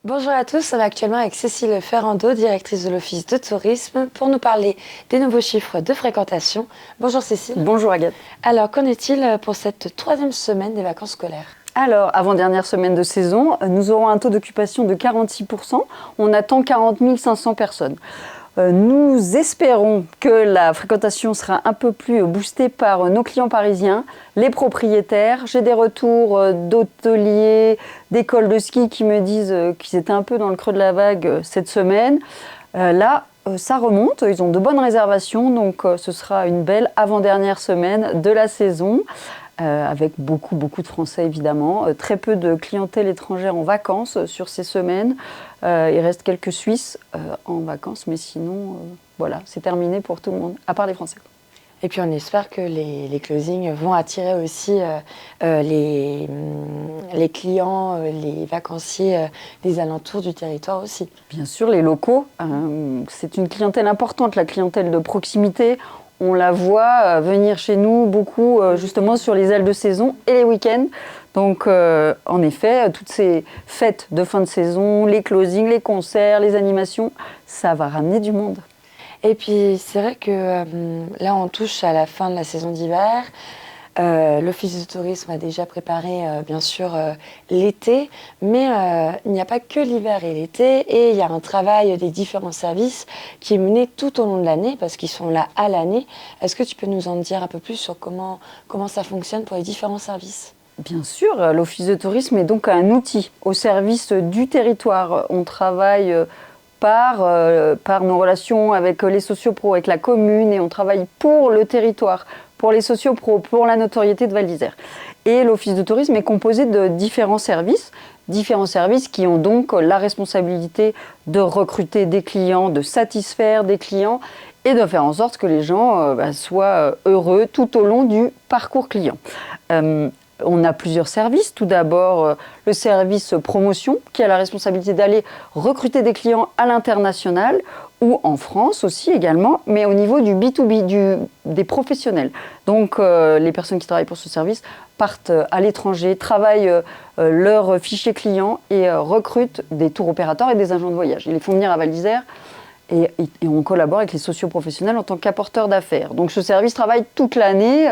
Bonjour à tous, on est actuellement avec Cécile Ferrando, directrice de l'Office de tourisme, pour nous parler des nouveaux chiffres de fréquentation. Bonjour Cécile. Bonjour Agathe. Alors, qu'en est-il pour cette troisième semaine des vacances scolaires ? Alors, avant-dernière semaine de saison, nous aurons un taux d'occupation de 46%. On attend 40 500 personnes. Nous espérons que la fréquentation sera un peu plus boostée par nos clients parisiens, les propriétaires. J'ai des retours d'hôteliers, d'écoles de ski qui me disent qu'ils étaient un peu dans le creux de la vague cette semaine. Là, ça remonte, ils ont de bonnes réservations, donc ce sera une belle avant-dernière semaine de la saison. Avec beaucoup de Français évidemment, très peu de clientèle étrangère en vacances sur ces semaines. Il reste quelques Suisses en vacances, mais sinon, voilà, c'est terminé pour tout le monde, à part les Français. Et puis on espère que les closings vont attirer aussi les clients, les vacanciers des alentours du territoire aussi. Bien sûr, les locaux, c'est une clientèle importante, la clientèle de proximité. On la voit venir chez nous beaucoup justement sur les ailes de saison et les week-ends. Donc en effet, toutes ces fêtes de fin de saison, les closings, les concerts, les animations, ça va ramener du monde. Et puis c'est vrai que là on touche à la fin de la saison d'hiver. L'Office de tourisme a déjà préparé bien sûr l'été, mais il n'y a pas que l'hiver et l'été, et il y a un travail des différents services qui est mené tout au long de l'année, parce qu'ils sont là à l'année. Est-ce que tu peux nous en dire un peu plus sur comment ça fonctionne pour les différents services ? Bien sûr, l'Office de tourisme est donc un outil au service du territoire. On travaille par nos relations avec les sociopros, avec la commune, et on travaille pour le territoire, pour les sociopros, pour la notoriété de Val d'Isère. Et l'Office de tourisme est composé de différents services qui ont donc la responsabilité de recruter des clients, de satisfaire des clients et de faire en sorte que les gens soient heureux tout au long du parcours client. On a plusieurs services. Tout d'abord, le service promotion, qui a la responsabilité d'aller recruter des clients à l'international ou en France aussi également, mais au niveau du B2B, des professionnels. Donc, les personnes qui travaillent pour ce service partent à l'étranger, travaillent leurs fichiers clients et recrutent des tours opérateurs et des agents de voyage. Ils les font venir à Val d'Isère. Et on collabore avec les socioprofessionnels en tant qu'apporteurs d'affaires. Donc ce service travaille toute l'année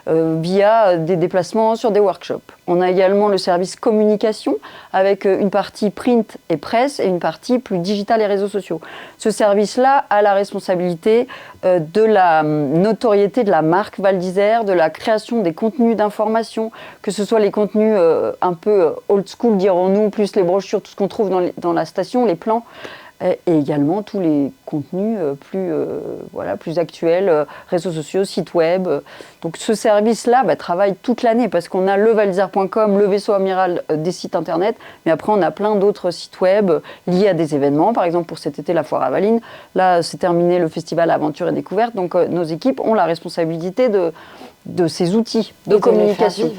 via des déplacements sur des workshops. On a également le service communication avec une partie print et presse et une partie plus digitale et réseaux sociaux. Ce service-là a la responsabilité de la notoriété de la marque Val d'Isère, de la création des contenus d'information, que ce soit les contenus un peu old school, dirons-nous, plus les brochures, tout ce qu'on trouve dans la station, les plans, et également tous les contenus plus actuels, réseaux sociaux, sites web. Donc ce service-là travaille toute l'année parce qu'on a levaldiser.com, le vaisseau amiral des sites internet, mais après on a plein d'autres sites web liés à des événements. Par exemple pour cet été, la foire à Valine. Là c'est terminé le festival Aventure et Découverte. Donc nos équipes ont la responsabilité de ces outils de communication.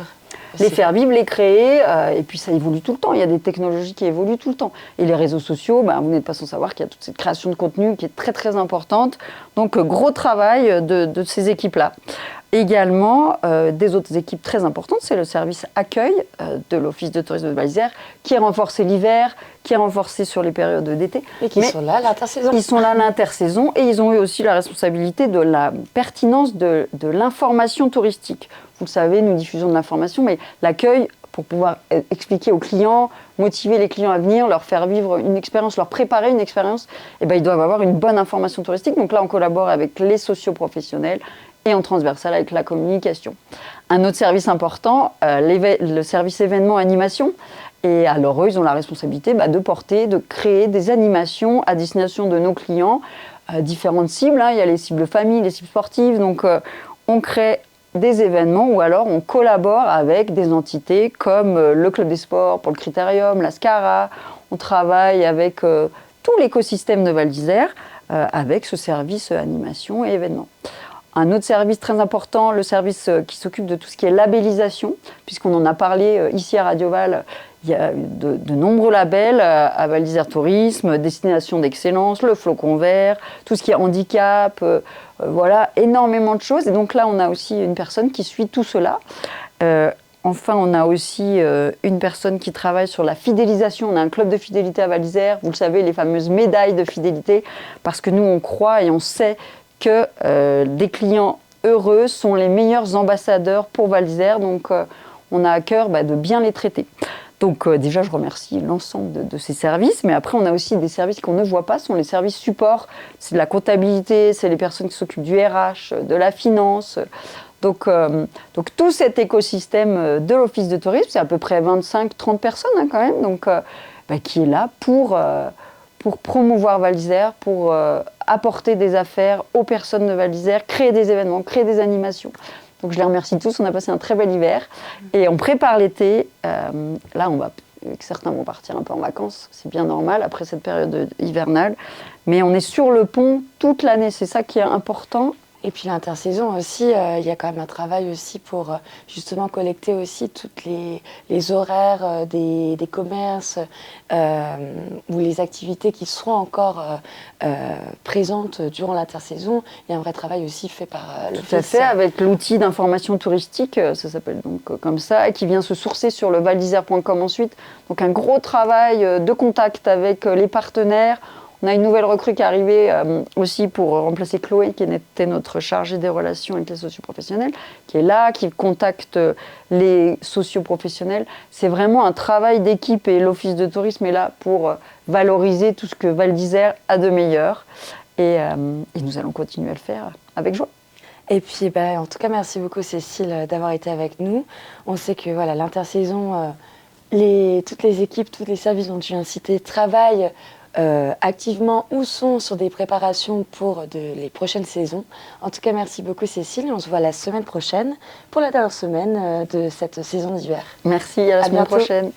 Les faire vivre, les créer, et puis ça évolue tout le temps. Il y a des technologies qui évoluent tout le temps. Et les réseaux sociaux, vous n'êtes pas sans savoir qu'il y a toute cette création de contenu qui est très très importante. Donc gros travail de ces équipes-là. Également, des autres équipes très importantes, c'est le service accueil de l'Office de tourisme de Val d'Isère, qui est renforcé l'hiver, qui est renforcé sur les périodes d'été. Et qui sont là à l'intersaison. Ils sont là à l'intersaison et ils ont eu aussi la responsabilité de la pertinence de l'information touristique. Vous le savez, nous diffusons de l'information, mais l'accueil, pour pouvoir expliquer aux clients, motiver les clients à venir, leur faire vivre une expérience, leur préparer une expérience, ils doivent avoir une bonne information touristique. Donc là, on collabore avec les socioprofessionnels et en transversal avec la communication. Un autre service important, le service événement animation. Et alors eux, ils ont la responsabilité de créer des animations à destination de nos clients, différentes cibles. Il y a les cibles famille, les cibles sportives. Donc on crée des événements ou alors on collabore avec des entités comme le Club des Sports pour le Critérium, la Scara. On travaille avec tout l'écosystème de Val d'Isère avec ce service animation et événements. Un autre service très important, le service qui s'occupe de tout ce qui est labellisation, puisqu'on en a parlé ici à Radio Val, il y a de nombreux labels à Val d'Isère Tourisme, Destination d'Excellence, le Flocon Vert, tout ce qui est handicap, voilà, énormément de choses. Et donc là, on a aussi une personne qui suit tout cela. Enfin, on a aussi une personne qui travaille sur la fidélisation. On a un club de fidélité à Val d'Isère. Vous le savez, les fameuses médailles de fidélité. Parce que nous, on croit et on sait que des clients heureux sont les meilleurs ambassadeurs pour Val d'Isère. Donc, on a à cœur de bien les traiter. Donc déjà, je remercie l'ensemble de ces services. Mais après, on a aussi des services qu'on ne voit pas. Ce sont les services support. C'est de la comptabilité, c'est les personnes qui s'occupent du RH, de la finance. Donc tout cet écosystème de l'Office de tourisme, c'est à peu près 25-30 personnes quand même, donc, qui est là pour promouvoir Val d'Isère, pour apporter des affaires aux personnes de Val d'Isère, créer des événements, créer des animations. Donc je les remercie tous, on a passé un très bel hiver et on prépare l'été. Là, certains vont partir un peu en vacances, c'est bien normal après cette période hivernale, mais on est sur le pont toute l'année, c'est ça qui est important. Et puis l'intersaison aussi, il y a quand même un travail aussi pour justement collecter aussi toutes les horaires des commerces ou les activités qui seront encore présentes durant l'intersaison. Il y a un vrai travail aussi fait par l'Office. Tout à fait, avec l'outil d'information touristique, ça s'appelle donc comme ça, et qui vient se sourcer sur le valdisère.com ensuite. Donc un gros travail de contact avec les partenaires. On a une nouvelle recrue qui est arrivée aussi pour remplacer Chloé, qui était notre chargée des relations avec les socioprofessionnels, qui est là, qui contacte les socioprofessionnels. C'est vraiment un travail d'équipe et l'Office de tourisme est là pour valoriser tout ce que Val d'Isère a de meilleur. Et nous allons continuer à le faire avec joie. Et puis, en tout cas, merci beaucoup Cécile d'avoir été avec nous. On sait que voilà, l'intersaison, toutes les équipes, tous les services dont tu viens de citer travaillent activement ou sont sur des préparations pour les prochaines saisons. En tout cas, merci beaucoup Cécile. On se voit la semaine prochaine pour la dernière semaine de cette saison d'hiver. Merci, à la semaine prochaine.